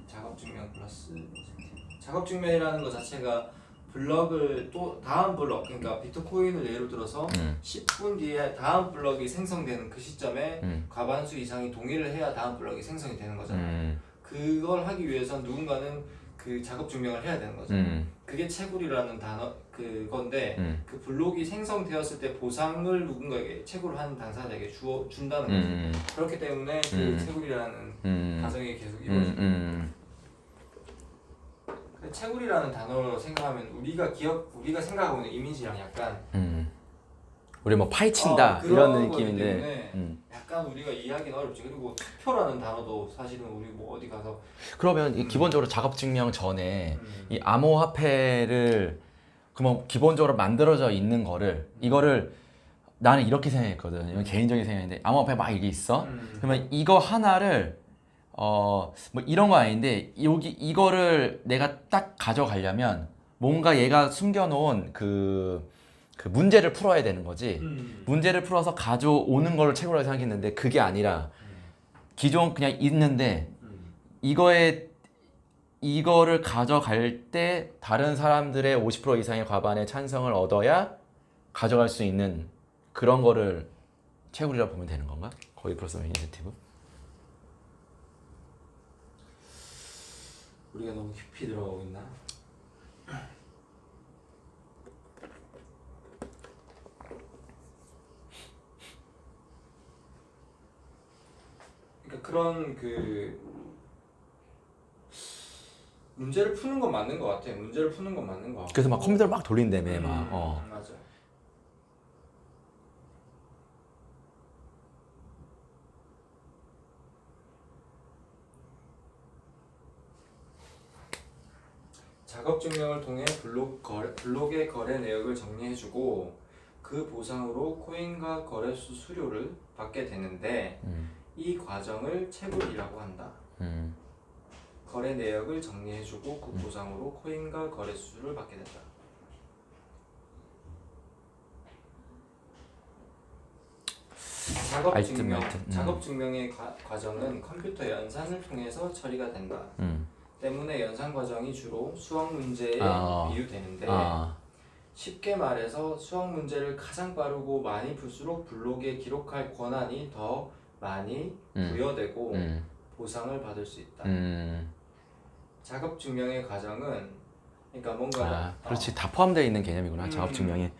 작업 증명 플러스 인센티브. 작업 증명이라는 것 자체가 블럭을 또 다음 블럭, 그러니까 비트코인을 예로 들어서 10분 뒤에 다음 블럭이 생성되는 그 시점에 과반수 이상이 동의를 해야 다음 블럭이 생성이 되는 거잖아. 그걸 하기 위해선 누군가는 그 작업 증명을 해야 되는 거죠. 그게 채굴이라는 단어 그건데 그 블록이 생성되었을 때 보상을 누군가에게 채굴을 하는 당사자에게 준다는 거죠. 그렇기 때문에 그 채굴이라는 과정이 계속 이루어집니다. 채굴이라는 단어로 생각하면 우리가 생각하고 있는 이미지랑 약간 우리 뭐 파헤친다 이런 그런 느낌인데 약간 우리가 이해하기는 어렵지. 그리고 투표라는 단어도 사실은 우리 뭐 어디 가서 그러면 이 기본적으로 작업 증명 전에 이 암호화폐를 그러면 기본적으로 만들어져 있는 거를 이거를 나는 이렇게 생각했거든. 이건 개인적인 생각인데 암호화폐 막 이게 있어. 그러면 이거 하나를 뭐 이런 거 아닌데 여기 이거를 내가 딱 가져가려면 뭔가 얘가 숨겨놓은 그 문제를 풀어야 되는 거지. 문제를 풀어서 가져오는 걸 채굴이라고 생각했는데 그게 아니라 기존 그냥 있는데 이거를 가져갈 때 다른 사람들의 50% 이상의 과반의 찬성을 얻어야 가져갈 수 있는 그런 거를 채굴이라고 보면 되는 건가? 거의 플러스 인센티브? 우리가 너무 깊이 들어가고 있나? 그러니까 그런 그 문제를 푸는 건 맞는 것 같아. 문제를 푸는 건 맞는 것 같고. 그래서 막 컴퓨터를 막 돌린다며 막. 맞아. 작업 증명을 통해 블록의 거래 내역을 정리해주고 그 보상으로 코인과 거래소 수료를 받게 되는데 이 과정을 채굴이라고 한다. 거래 내역을 정리해주고 그 보상으로 코인과 거래수를 받게 된다. 작업 증명의 과정은 컴퓨터 연산을 통해서 처리가 된다. 때문에 연산 과정이 주로 수학 문제에 비유되는데 쉽게 말해서 수학 문제를 가장 빠르고 많이 풀수록 블록에 기록할 권한이 더 많이 부여되고 보상을 받을 수 있다. 작업 증명의 과정은 그러니까 뭔가 그렇지 다 포함되어 있는 개념이구나. 작업 증명이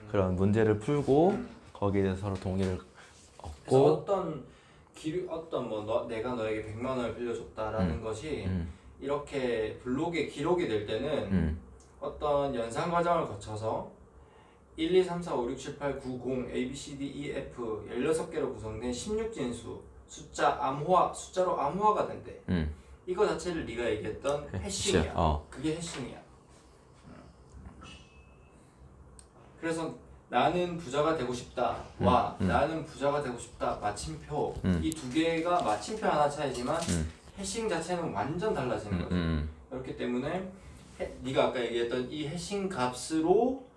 그런 문제를 풀고 거기에 대해서 서로 동의를 얻고 어떤 어떤 내가 너에게 100만 원을 빌려줬다라는 것이 이렇게 블록에 기록이 될 때는 어떤 연산 과정을 거쳐서 1, 2, 3, 4, 5, 6, 7, 8, 9, 0, A, B, C, D, E, F 16개로 구성된 16진수 숫자로 암호화가 된대. 이거 자체를 네가 얘기했던 해싱이야. 그게 해싱이야. 그래서 나는 부자가 되고 싶다와 나는 부자가 되고 싶다 마침표 이 두 개가 마침표 하나 차이지만 해싱 자체는 완전 달라지는 거지. 그렇기 때문에 네가 아까 얘기했던 이 해싱 값으로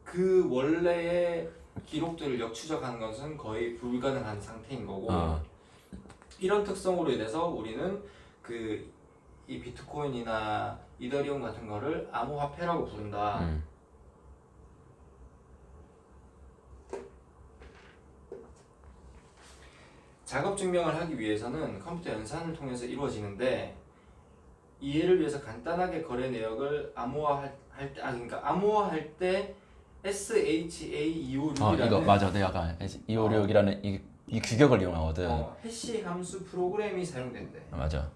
그 원래의 기록들을 역추적하는 것은 거의 불가능한 상태인 거고 이런 특성으로 인해서 우리는 이 비트코인이나 이더리움 같은 거를 암호화폐라고 부른다. 작업 증명을 하기 위해서는 컴퓨터 연산을 통해서 이루어지는데 이해를 위해서 간단하게 거래 내역을 암호화할 때 SHA-256이라는 이거 맞아. 내가 아까 256이라는 이 규격을 이용하거든. 해시 함수 프로그램이 사용된대. 맞아.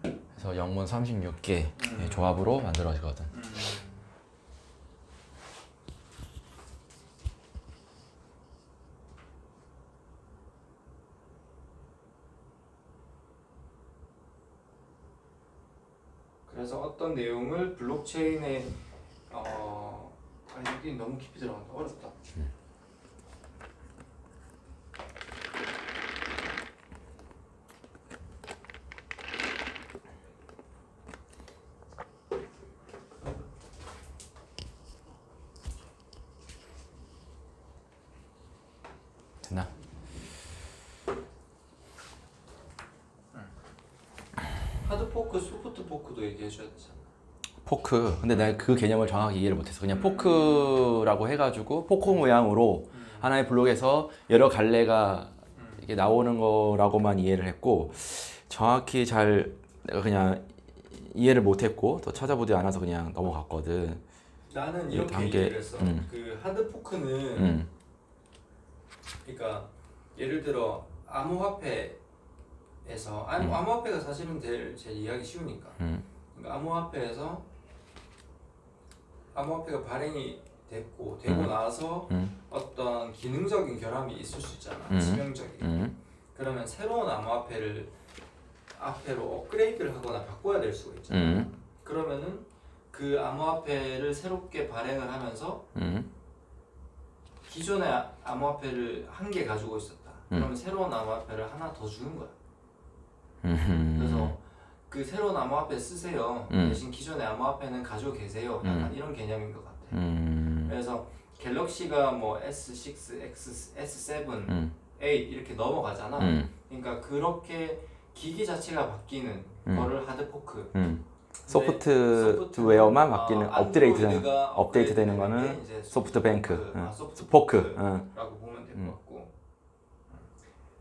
그래서 영문 36개 조합으로 만들어지거든. 그래서 어떤 내용을 블록체인에 여기 너무 깊이 들어간다. 어렵다. 됐나? 하드포크, 소프트포크도 얘기해줘야 되잖아. 포크. 근데 내가 그 개념을 정확히 이해를 못했어. 그냥 포크라고 해가지고 포크 모양으로 하나의 블록에서 여러 갈래가 이게 나오는 거라고만 이해를 했고 정확히 잘 내가 그냥 이해를 못했고 또 찾아보지 않아서 그냥 넘어갔거든. 나는 이렇게 이해를 했어. 그 하드포크는 그러니까 예를 들어 암호화폐에서 암호화폐가 사실은 제일 이해하기 쉬우니까. 그러니까 암호화폐가 발행이 되고 나서 어떤 기능적인 결함이 있을 수 있잖아. 치명적인. 그러면 새로운 암호화폐로 업그레이드를 하거나 바꿔야 될 수가 있잖아. 그러면은 그 암호화폐를 새롭게 발행을 하면서 기존의 암호화폐를 한 개 가지고 있었다. 그러면 새로운 암호화폐를 하나 더 주는 거야. 그래서 그 새로운 암호화폐 쓰세요. 대신 기존의 암호화폐는 가지고 계세요. 약간 이런 개념인 것 같아. 그래서 갤럭시가 뭐 S6, S7, 8 이렇게 넘어가잖아. 그러니까 그렇게 기기 자체가 바뀌는 거를 하드포크. 소프트웨어만 바뀌는 업데이트 되는 거는 소프트뱅크, 포크라고 보면 될 것 같고.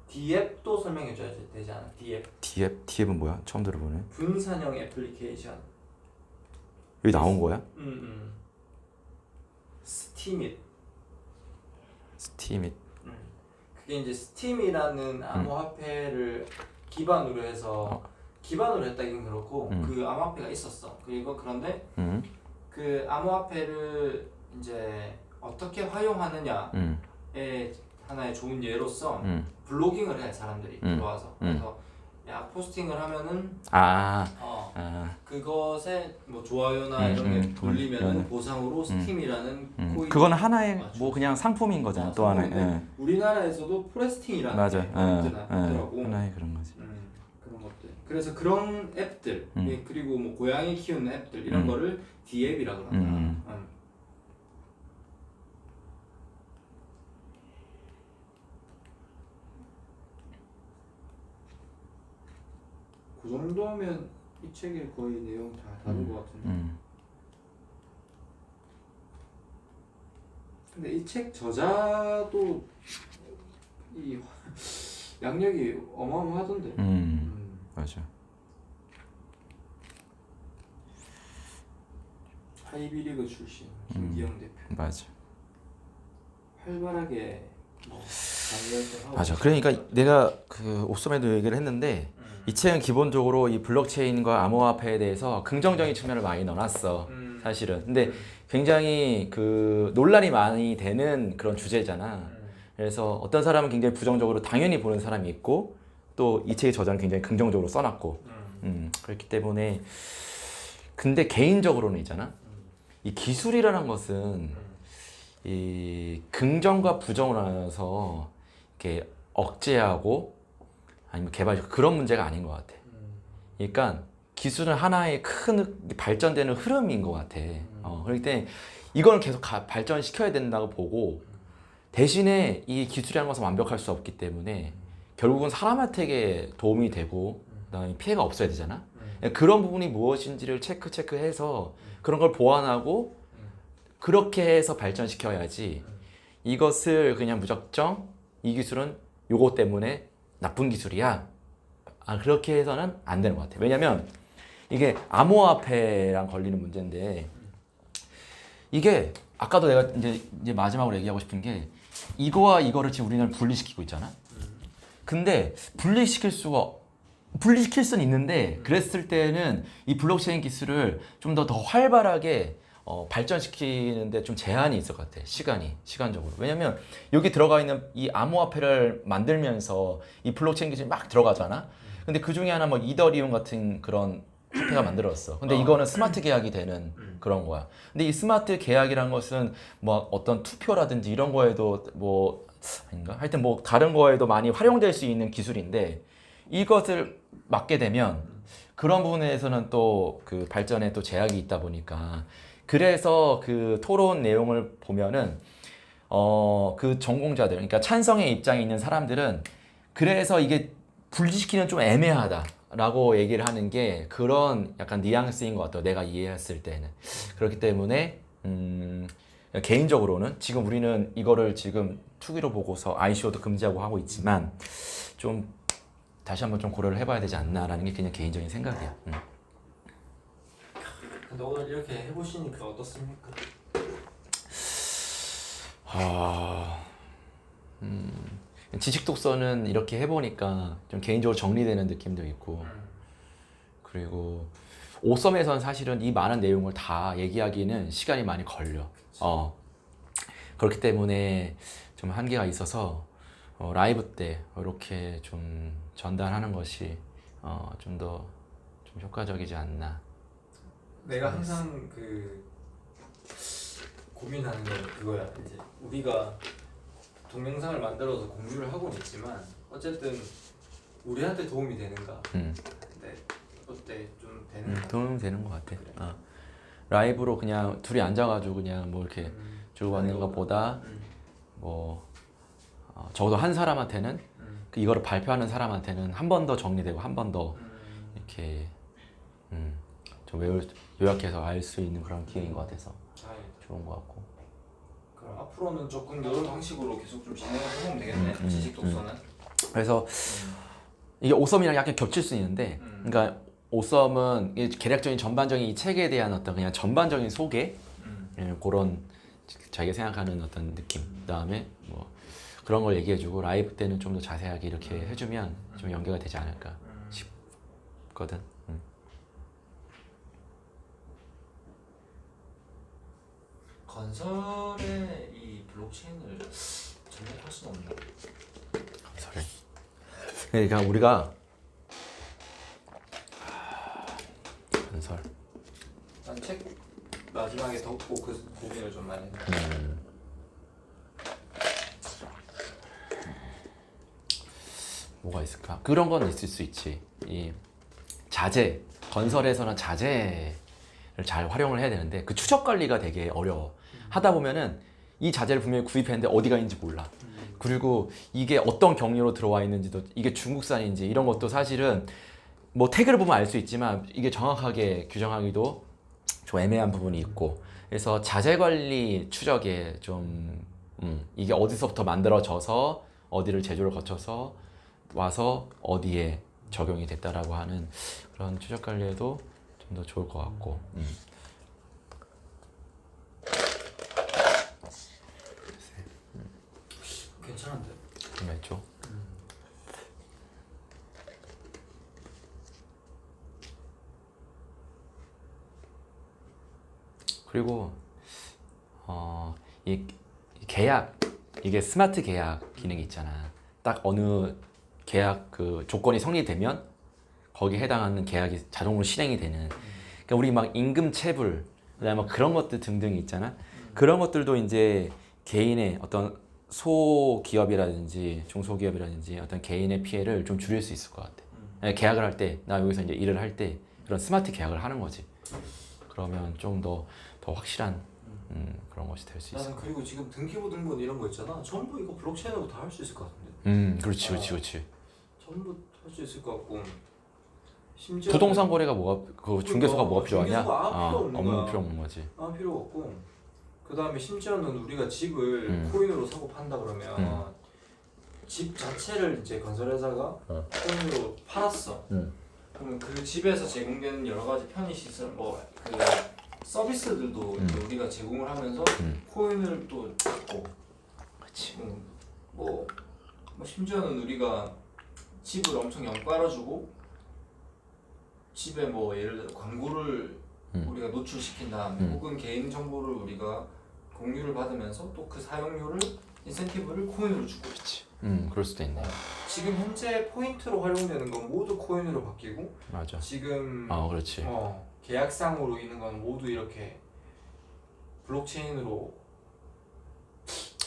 D앱도 설명해줘야 되지 않아? D앱은 뭐야? 처음 들어보네. 분산형 애플리케이션. 여기 나온 거야? 스팀잇. 그게 이제 스팀이라는 암호화폐를 기반으로 해서 기반으로 했다긴 그렇고 그 암호화폐가 있었어. 그런데 그 암호화폐를 이제 어떻게 활용하느냐에 하나의 좋은 예로서 블로깅을 해 사람들이 들어와서. 그래서 포스팅을 하면은 그것에 뭐 좋아요나 이런 게 돌리면은 보상으로 스팀이라는 코인. 그건 하나의 뭐 그냥 상품인 거잖아. 또 하나의. 우리나라에서도 프레스팅이라는 맞아. 게 있더라고. 하나의 그런 거지. 그런 것들. 그래서 그런 앱들 그리고 뭐 고양이 키우는 앱들 이런 거를 D앱이라고 그런다. 그 정도면 이 책에 거의 내용 다 다른 것 같은데. 근데 이 책 저자도 이 양력이 어마어마하던데. 맞아. 하이비리그 출신 김기영 대표. 맞아. 활발하게 뭐 맞아. 그러니까 내가 그 옥섬에도 얘기를 했는데 이 책은 기본적으로 이 블록체인과 암호화폐에 대해서 긍정적인 측면을 많이 넣어놨어. 사실은. 근데 굉장히 그 논란이 많이 되는 그런 주제잖아. 그래서 어떤 사람은 굉장히 부정적으로 당연히 보는 사람이 있고 또 이 책의 저자는 굉장히 긍정적으로 써놨고 그렇기 때문에 근데 개인적으로는 있잖아. 이 기술이라는 것은 이 긍정과 부정을 나눠서 이렇게 억제하고 아니면 개발 그런 문제가 아닌 것 같아. 그러니까 기술은 하나의 큰 발전되는 흐름인 것 같아. 그렇기 때문에 이걸 계속 발전시켜야 된다고 보고 대신에 이 기술이라는 것은 완벽할 수 없기 때문에 결국은 사람한테 도움이 되고 그다음에 피해가 없어야 되잖아. 그런 부분이 무엇인지를 체크해서 그런 걸 보완하고 그렇게 해서 발전시켜야지 이것을 그냥 무작정 이 기술은 요거 때문에 나쁜 기술이야. 그렇게 해서는 안 되는 것 같아. 왜냐면 이게 암호화폐랑 걸리는 문제인데 이게 아까도 내가 이제 마지막으로 얘기하고 싶은 게 이거와 이거를 지금 우리는 분리시키고 있잖아. 근데 분리시킬 수는 있는데 그랬을 때는 이 블록체인 기술을 좀 더 활발하게 발전시키는데 좀 제한이 있을 것 같아. 시간적으로. 왜냐면 여기 들어가 있는 이 암호화폐를 만들면서 이 블록체인 기술이 막 들어가잖아. 근데 그 중에 하나 뭐 이더리움 같은 그런 화폐가 만들었어. 근데 이거는 스마트 계약이 되는 그런 거야. 근데 이 스마트 계약이란 것은 뭐 어떤 투표라든지 이런 거에도 뭐 아닌가? 하여튼 뭐 다른 거에도 많이 활용될 수 있는 기술인데 이것을 막게 되면 그런 부분에서는 또 그 발전에 또 제약이 있다 보니까 그래서 그 토론 내용을 보면은 그 전공자들 그러니까 찬성의 입장에 있는 사람들은 그래서 이게 분리시키는 좀 애매하다라고 얘기를 하는 게 그런 약간 뉘앙스인 것 같아요. 내가 이해했을 때는. 그렇기 때문에 개인적으로는 지금 우리는 이거를 지금 투기로 보고서 ICO도 금지하고 하고 있지만 좀 다시 한번 좀 고려를 해봐야 되지 않나라는 게 그냥 개인적인 생각이야. 근데 오늘 이렇게 해보시니까 어떻습니까? 지식 독서는 이렇게 해보니까 좀 개인적으로 정리되는 느낌도 있고 그리고 오썸에서는 사실은 이 많은 내용을 다 얘기하기는 시간이 많이 걸려. 그렇기 때문에 좀 한계가 있어서 라이브 때 이렇게 좀 전달하는 것이 좀 더 좀 효과적이지 않나. 내가 항상 그 고민하는 건 그거야. 이제 우리가 동영상을 만들어서 공유를 하고는 있지만 어쨌든 우리한테 도움이 되는가? 근데 어때? 좀 되는? 도움 되는 것 같아. 라이브로 그냥 둘이 앉아가지고 그냥 뭐 이렇게 주고받는 것보다 뭐 적어도 한 사람한테는 이거를 발표하는 사람한테는 한 번 더 정리되고 한 번 더 이렇게 좀 요약해서 알 수 있는 그런 기회인 것 같아서 좋은 것 같고. 그럼 앞으로는 조금 이런 방식으로 계속 좀 진행을 해보면 되겠네. 지식 독서는. 그래서 이게 오썸이랑 약간 겹칠 수 있는데, 그러니까 오썸은 개략적인 전반적인 이 책에 대한 어떤 그냥 전반적인 소개, 그런 자기가 생각하는 어떤 느낌, 그다음에 뭐 그런 걸 얘기해주고 라이브 때는 좀 더 자세하게 이렇게 해주면 좀 연계가 되지 않을까 싶거든. 건설의 이 블록체인을 전략할 수는 없나? 건설에. 그러니까 우리가 건설. 난 책 마지막에 덮고 그 고민을 좀 많이 했는데. 뭐가 있을까? 그런 건 있을 수 있지. 이 자재, 건설에서는 자재를 잘 활용을 해야 되는데 그 추적 관리가 되게 어려워. 하다 보면은 이 자재를 분명히 구입했는데 어디가 있는지 몰라. 그리고 이게 어떤 경로로 들어와 있는지도 이게 중국산인지 이런 것도 사실은 뭐 태그를 보면 알 수 있지만 이게 정확하게 규정하기도 좀 애매한 부분이 있고 그래서 자재 관리 추적에 좀 이게 어디서부터 만들어져서 어디를 제조를 거쳐서 와서 어디에 적용이 됐다라고 하는 그런 추적 관리에도 좀 더 좋을 것 같고. 괜찮은데? 있죠. 그리고 이 계약, 이게 스마트 계약 기능이 있잖아. 딱 어느 계약 그 조건이 성립되면 거기에 해당하는 계약이 자동으로 실행이 되는. 그러니까 우리 막 임금 체불, 그다음에 막 그런 것들 등등이 있잖아. 그런 것들도 이제 개인의 어떤 소기업이라든지 중소기업이라든지 어떤 개인의 피해를 좀 줄일 수 있을 것 같아. 계약을 할 때, 나 여기서 이제 일을 할 때 그런 스마트 계약을 하는 거지. 그러면 좀 더 확실한 그런 것이 될 수 있을 나는 것 그리고 지금 등기부등본 이런 거 있잖아. 전부 이거 블록체인으로 다 할 수 있을 것 같은데. 그렇지, 그렇지, 그렇지. 전부 할 수 있을 것 같고. 심지어 부동산 거래가 뭐가 그 중개소가 뭐가 필요하냐? 중개소가 필요 없는 없는 거야. 필요 없는 거지. 필요 없고. 그 다음에 심지어는 우리가 집을 코인으로 사고 판다 그러면 집 자체를 이제 건설회사가 코인으로 팔았어. 그러면 그 집에서 제공되는 여러 가지 편의 시설, 뭐 그 서비스들도 이제 우리가 제공을 하면서 코인을 또 받고. 그렇지. 뭐 심지어는 우리가 집을 엄청 연깔아주고 집에 뭐 예를 들어 광고를 우리가 노출시킨 다음에 혹은 개인 정보를 우리가 공유를 받으면서 또 그 사용료를 인센티브를 코인으로 주고. 그렇지. 그럴 수도 있네. 지금 현재 포인트로 활용되는 건 모두 코인으로 바뀌고 맞아. 지금 그렇지. 계약상으로 있는 건 모두 이렇게 블록체인으로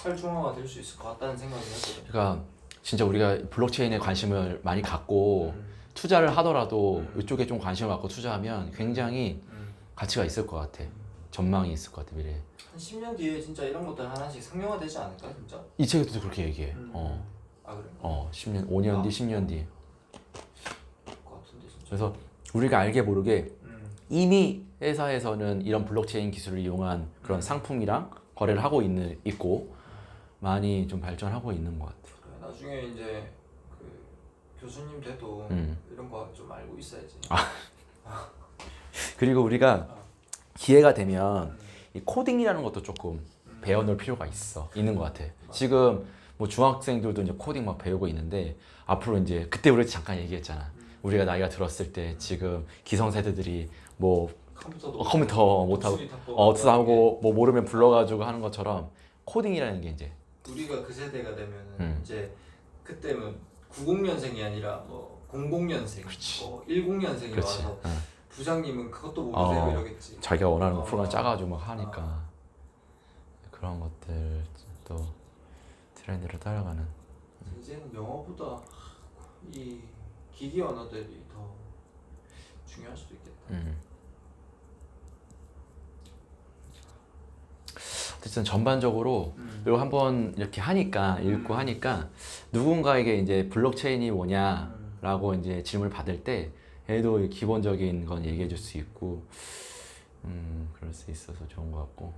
활중화가 될 수 있을 것 같다는 생각이 했거든. 그러니까 진짜 우리가 블록체인에 관심을 많이 갖고 투자를 하더라도 이쪽에 좀 관심을 갖고 투자하면 굉장히 가치가 있을 것 같아. 전망이 있을 것 같아, 미래에. 한 10년 뒤에 진짜 이런 것들 하나씩 상용화되지 않을까 진짜? 이 책에도 그렇게 얘기해. 아 그래? 10년, 5년 뒤, 10년 뒤. 것 같은데 진짜. 그래서 우리가 알게 모르게 이미 회사에서는 이런 블록체인 기술을 이용한 그런 상품이랑 거래를 하고 있고 많이 좀 발전하고 있는 것 같아. 그래, 나중에 이제 그 교수님 돼도 이런 거 좀 알고 있어야지. 그리고 우리가 기회가 되면 이 코딩이라는 것도 조금 배워놓을 필요가 있는 것 같아. 지금 뭐 중학생들도 이제 코딩 막 배우고 있는데 앞으로 이제 그때 우리 잠깐 얘기했잖아. 우리가 나이가 들었을 때 지금 기성세대들이 뭐 컴퓨터 못하고 어투 하고 뭐 모르면 불러가지고 하는 것처럼 코딩이라는 게 이제 우리가 그 세대가 되면은 이제 그때는 90년생이 아니라 뭐 00년생, 뭐 10년생이 그렇지. 와서 부장님은 그것도 모르세요 이러겠지. 자기가 원하는 프로그램 짜가지고 막 하니까 그런 것들 또 트렌드를 따라가는. 이제는 영어보다 이 기기 언어들이 더 중요할 수도 있겠다. 어쨌든 전반적으로 이거 한번 이렇게 하니까 읽고 하니까 누군가에게 이제 블록체인이 뭐냐라고 이제 질문을 받을 때 얘도 기본적인 건 얘기해 줄 수 있고 그럴 수 있어서 좋은 것 같고.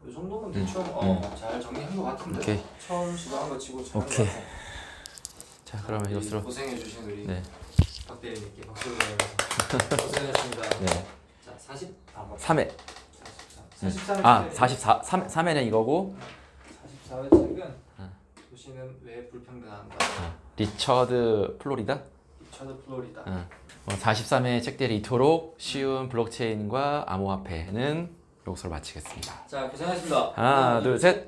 이 정도면 대충 잘 정리한 것 같은데. 오케이. 처음 시도한 거 치고 잘한 것 오케이. 같아. 자, 그러면 이것으로 고생해주신 우리 네. 박 대리님께 박수 드리면서 고생하셨습니다. 네. 자, 3회. 43회 3회는 이거고 44회 책은 도시는 왜 불평등한가? 리처드 플로리다. 리처드 플로리다. 43회 책들이 이토록 쉬운 블록체인과 암호화폐는 여기서 마치겠습니다. 자, 고생하셨습니다. 하나, 둘, 셋.